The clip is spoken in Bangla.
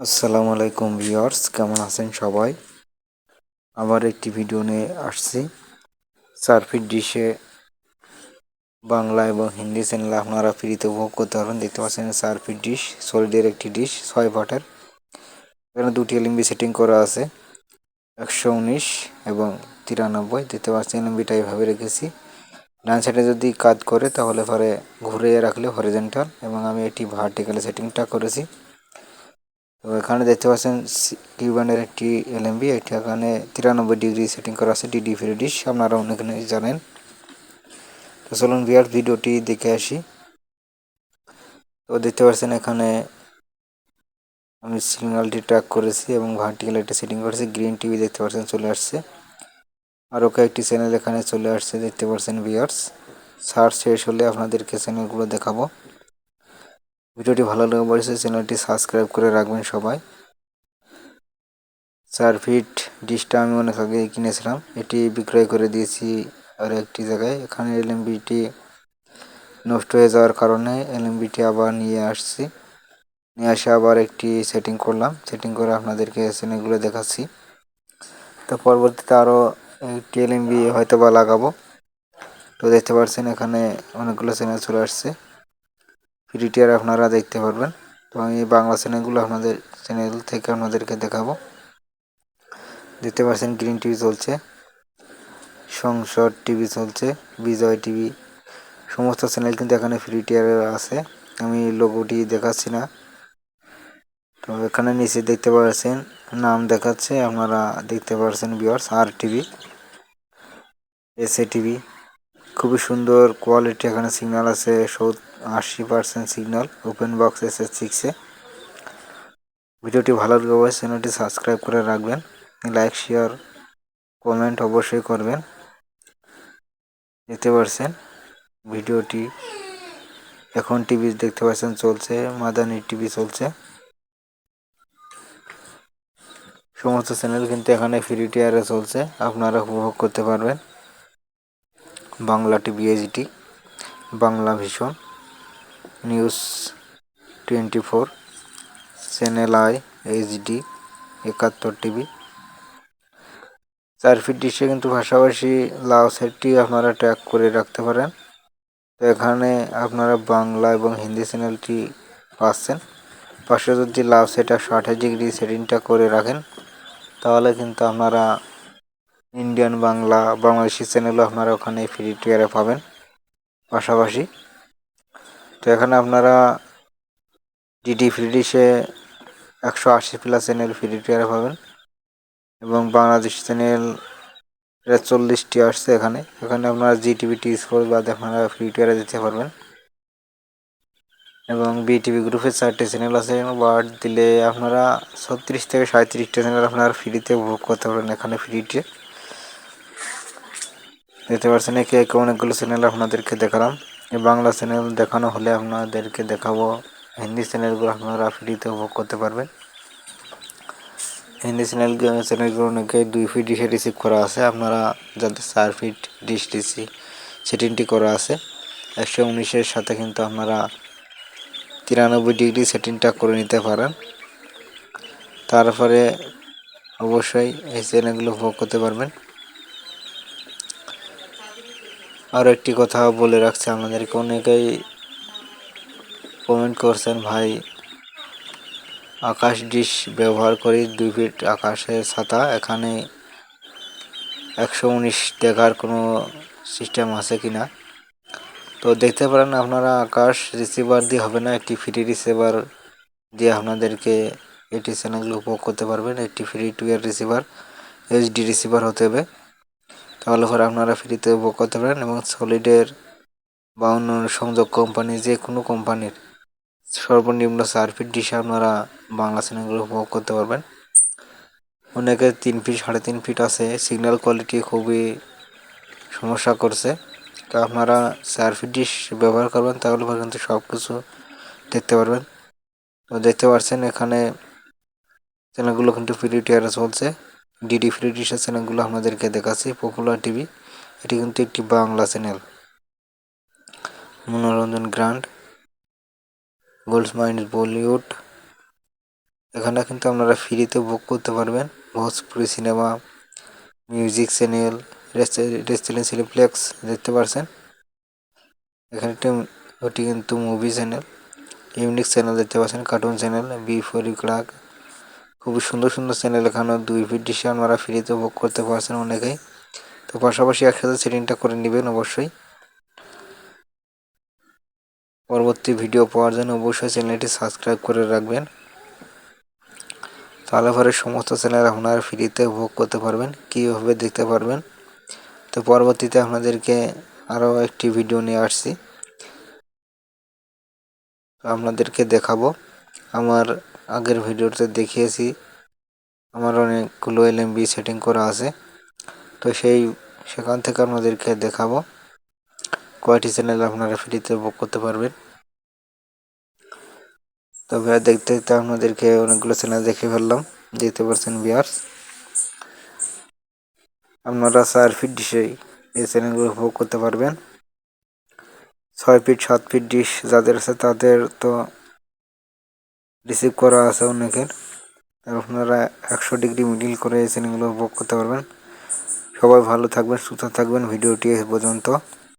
আসসালামু আলাইকুম ভিউয়ার্স, কেমন আছেন সবাই? আবার একটি ভিডিও নিয়ে আসছি। সার্ফিট ডিশে বাংলা এবং হিন্দি চ্যানেল আপনারা ফ্রিতে উপভোগ করতে পারবেন। দেখতে পাচ্ছেন সার্ফিট ডিশ সলিডের একটি ডিশ 6 পাটের। এখানে দুটি এলএমবি সেটিং করা আছে, 119 এবং 93। দেখতে পাচ্ছেন এলএমবিটা এভাবে রেখেছি। ডান সাইডে যদি কাজ করে তাহলে পরে ঘুরিয়ে রাখলে হরিজন্টাল, এবং আমি এটি ভার্টিক্যাল সেটিংটা করেছি। তো এখানে দেখতে পাচ্ছেন কিউবানের একটি এলএমবি, এটি এখানে 93 ডিগ্রি সেটিং করা আছে, ডিডি ফ্রি ডিশ, আপনারা অনেকে জানেন। তো চলুন ভিউয়ার ভিডিওটি দেখে আসি। তো দেখতে পাচ্ছেন এখানে আমি সিগন্যালটি ট্র্যাক করেছি এবং ভার্টিক্যাল একটা সেটিং করেছি। গ্রিন টিভি দেখতে পাচ্ছেন চলে আসছে, আরও কয়েকটি চ্যানেল এখানে চলে আসছে দেখতে পাচ্ছেন ভিউয়ার্স। সার্চ শেষ হলে আপনাদেরকে চ্যানেলগুলো দেখাবো। ভিডিওটি ভালো লাগলে অবশ্যই চ্যানেলটি সাবস্ক্রাইব করে রাখবেন সবাই। সার্ফিট ডিশটা আমি অনেক আগে কিনেছিলাম, এটি বিক্রয় করে দিয়েছি আর একটি জায়গায়। এখানে এলএমবিটি নষ্ট হয়ে যাওয়ার কারণে এলএমবিটি আবার নিয়ে এসে আবার একটি সেটিং করলাম। সেটিং করে আপনাদেরকে চ্যানেলগুলো দেখাচ্ছি। তো পরবর্তীতে আরও একটি এলএমবি হয়তো বা লাগাবো। তো দেখতে পাচ্ছেন এখানে অনেকগুলো চ্যানেল চলে আসছে, ফ্রি টিয়ার আপনারা দেখতে পারবেন। তো আমি বাংলা চ্যানেলগুলো চ্যানেল থেকে আপনাদেরকে দেখাবো। দেখতে পাচ্ছেন গ্রিন টিভি চলছে, সংসদ টিভি চলছে, বিজয় টিভি, সমস্ত চ্যানেল কিন্তু এখানে ফ্রি টিয়ার আছে। আমি লোগোটি দেখাচ্ছি না। তো এখানে নিচে দেখতে পাচ্ছেন নাম দেখাচ্ছে, আপনারা দেখতে পাচ্ছেন ভিউয়ার্স, আর টিভি, এসএ টিভি। খুবই সুন্দর কোয়ালিটি, এখানে সিগন্যাল আছে 80% সিগন্যাল, ওপেন বক্স SS6-এ। ভিডিওটি ভালো লাগলে চ্যানেলটি সাবস্ক্রাইব করে রাখবেন, লাইক শেয়ার কমেন্ট অবশ্যই করবেন। দেখতে পাচ্ছেন ভিডিওটি এখন টিভি দেখতে পাচ্ছেন চলছে, মাদানী টিভি চলছে। সমস্ত চ্যানেল কিন্তু এখানে ফ্রি টিয়ারে চলছে, আপনারা উপভোগ করতে পারবেন। Bangla TV HD, Bangla vision, news 24, channel I HD, 71 TV. সার্ফিট ডিশে কিন্তু পাশাপাশি লাউ সাইডটি আপনারা ট্র্যাক করে রাখতে পারেন। তো এখানে আপনারা বাংলা এবং হিন্দি চ্যানেলটি পাচ্ছেন। পাশে যদি লাভ সেট 128 ডিগ্রি সেটিংটা করে রাখেন তাহলে কিন্তু আপনারা ইন্ডিয়ান বাংলা, বাংলাদেশি চ্যানেলও আপনারা ওখানে ফ্রি টিয়ারে পাবেন পাশাপাশি। তো এখানে আপনারা ডিডি ফ্রি ডিশে 180+ চ্যানেল ফ্রি টিয়ারে পাবেন, এবং বাংলাদেশি চ্যানেল 40টি আসছে এখানে। আপনারা জিটিভি টি4 বাদে আপনারা ফ্রি টিয়ারে দিতে পারবেন, এবং বিটিভি গ্রুপের 4টে চ্যানেল আছে। বাদ দিলে আপনারা 36 থেকে 37টা চ্যানেল আপনারা ফ্রিতে উপভোগ করতে পারবেন এখানে ফ্রিতে। দেখতে পাচ্ছেন একে একে অনেকগুলো চ্যানেল আপনাদেরকে দেখালাম। এই বাংলা চ্যানেল দেখানো হলে আপনাদেরকে দেখাবো হিন্দি চ্যানেলগুলো, আপনারা ফ্রিতে উপভোগ করতে পারবেন। হিন্দি চ্যানেলগুলো অনেকে 2 ফিট ডিশে রিসিভ করা আছে, আপনারা যাদের 4 ফিট ডিশ ডিসি সেটিংটি করা আছে 119-এর সাথে কিন্তু আপনারা 93 ডিগ্রি সেটিংটা করে নিতে পারেন। তারপরে অবশ্যই এই চ্যানেলগুলো উপভোগ করতে পারবেন। আর একটি কথা বলে রাখছি আপনাদেরকে, অনেকেই কমেন্ট করছেন ভাই আকাশ ডিশ ব্যবহার করি 2 ফিট আকাশের ছাতা, এখানে 119 দেখার কোনো সিস্টেম আছে কিনা। তো দেখতে পারেন আপনারা আকাশ রিসিভার দিয়ে হবে না, একটি ফ্রি রিসিভার দিয়ে আপনাদেরকে এটি চ্যানেলগুলো উপভোগ করতে পারবেন। একটি free to year receiver, HD receiver হতে হবে, তাহলে পরে আপনারা ফ্রিতে উপভোগ করতে পারেন। এবং সলিডের বা অন্য সংযোগ কোম্পানি, যে কোনো কোম্পানির সর্বনিম্ন 4 ফিট ডিশে আপনারা বাংলা চ্যানেলগুলো উপভোগ করতে পারবেন। অনেকে 3 ফিট 3.5 ফিট আছে, সিগন্যাল কোয়ালিটি খুবই সমস্যা করছে। তো আপনারা 4 ফিট ডিশ ব্যবহার করবেন, তাহলে কিন্তু সব কিছু দেখতে পারবেন। তো দেখতে পাচ্ছেন এখানে চ্যানেলগুলো কিন্তু ফ্রি টিয়ারে চলছে। ডিডি ফ্রি ডিশের চ্যানেলগুলো আপনাদেরকে দেখাচ্ছি। পপুলার টিভি, এটি কিন্তু একটি বাংলা চ্যানেল। মনোরঞ্জন গ্র্যান্ড, গোল্ড মাইন্স বলিউড, এখানে কিন্তু আপনারা ফ্রিতে বুক করতে পারবেন Bhojpuri cinema, music channel, restaurant cineplex দেখতে পারছেন। এখানে ওটি কিন্তু মুভি চ্যানেল, ইউনিক চ্যানেল দেখতে পাচ্ছেন, cartoon channel, B for crack, খুবই সুন্দর সুন্দর চ্যানেল। এখানে 2 ফিট ডিশে আপনারা ফ্রিতে বুক করতে পারছেন অনেকেই। তো পাশাপাশি একসাথে সেটিংটা করে নেবেন অবশ্যই। পরবর্তী ভিডিও পাওয়ার জন্য অবশ্যই চ্যানেলটি সাবস্ক্রাইব করে রাখবেন, তাহলে পরে সমস্ত চ্যানেল আপনারা ফ্রিতে ভোগ করতে পারবেন, কীভাবে দেখতে পারবেন। তো পরবর্তীতে আপনাদেরকে আরও একটি ভিডিও নিয়ে আসছি, আপনাদেরকে দেখাবো। আমার আগের ভিডিওতে দেখিয়েছি আমার অনেকগুলো এলএমবি সেটিং করা আছে, তো সেখান থেকে আপনাদেরকে দেখাবো কয়টি চ্যানেল আপনারা ফ্রিতে বুক করতে পারবেন। তবে দেখতে দেখতে আপনাদেরকে অনেকগুলো চ্যানেল দেখে ফেললাম, দেখতে পাচ্ছেন ভিউয়ার্স। আপনারা 4 ফিট ডিশে এই চ্যানেলগুলো বুক করতে পারবেন। 6 ফিট 7 ফিট ডিশ যাদের আছে তাদের তো রিসিভ করা আছে অনেকের, আপনারা 100 ডিগ্রি মিডিল করে এই চ্যানেলগুলো বুক করতে পারবেন। সবাই ভালো থাকবেন, সুস্থ থাকবেন। ভিডিওটি এ পর্যন্ত।